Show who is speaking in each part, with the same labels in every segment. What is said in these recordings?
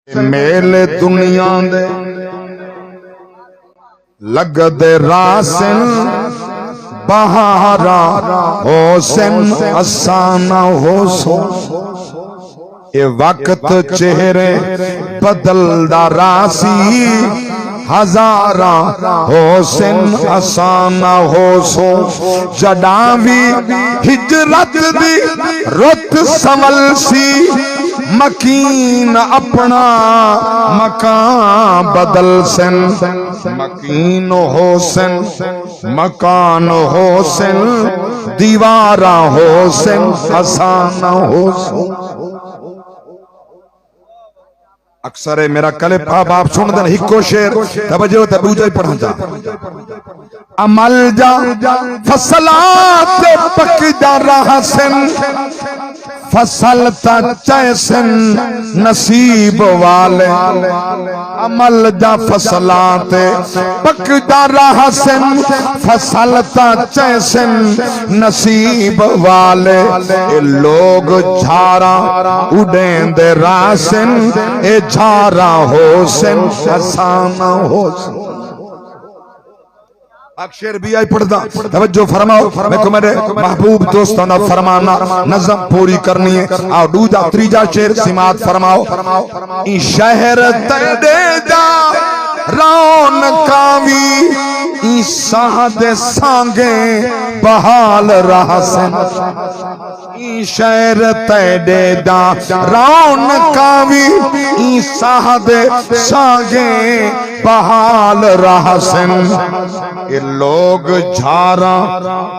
Speaker 1: میل دنیا دے لگ دے راسن بہارا حسن اسانا حسن اے وقت چہرے بدل دا راسی ہزارہ حسن اسانا حسن جڑاوی ہجرت دی رت سمل سی مکین اپنا مکان بدل سن مکین حسن مکان حسن دیوارہ حسن اسانا حسن اکثر میرا کلپ آپ سن دن ہکو شیر توجہ تبوجہ ہی پڑھا جا عمل جا فصلات پک جا رہا سن فصل تا چیسن نصیب والے عمل جا فصلات پک جا رہا سن فصل تا چیسن نصیب والے اے لوگ جھارا اڑیں دے راسن اے جھارا حسن اسانا حسن اکشیر بھی آئی پڑھ دا توجہ فرماؤ میں کو میرے محبوب دوستانہ فرمانا نظم پوری کرنی ہے آؤ دوجہ تریجہ شیر سماعت فرماؤ این شہر تردے جا رون کاوی این سہد سانگیں بحال رہا سن این شہر تردے جا رون کاوی این سہد سانگیں بحال رہا سن اے لوگ جھارا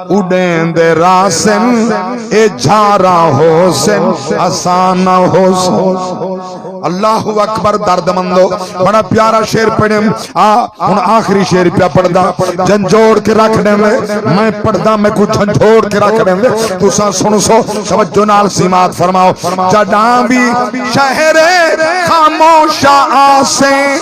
Speaker 1: اڑیں دے راسن اے جھارا حسن اسانا حسن اللہ اکبر درد مندو بڑا پیارا شیر پڑھیں ان آخری شیر پہ پڑھ دا جھنجھوڑ کے رکھ دیں میں پڑھ دا میں کچھ جھنجھوڑ کے رکھ دیں تو سا سن سو توجہ نال سماعت فرماؤ جڑاں بھی شہر خاموشا آسیں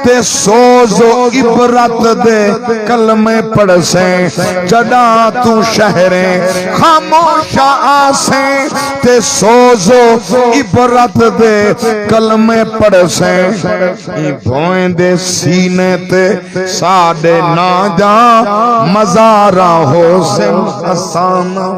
Speaker 1: تے سوز و عبرت دے کلمے پڑھ سیں جڑاں تو شہریں خاموشا آسیں تے سوز و عبرت دے کلمے پڑھ سیں بھوئیں دے سینے تے ساڑے نہ جا مزارہ حسن اسانا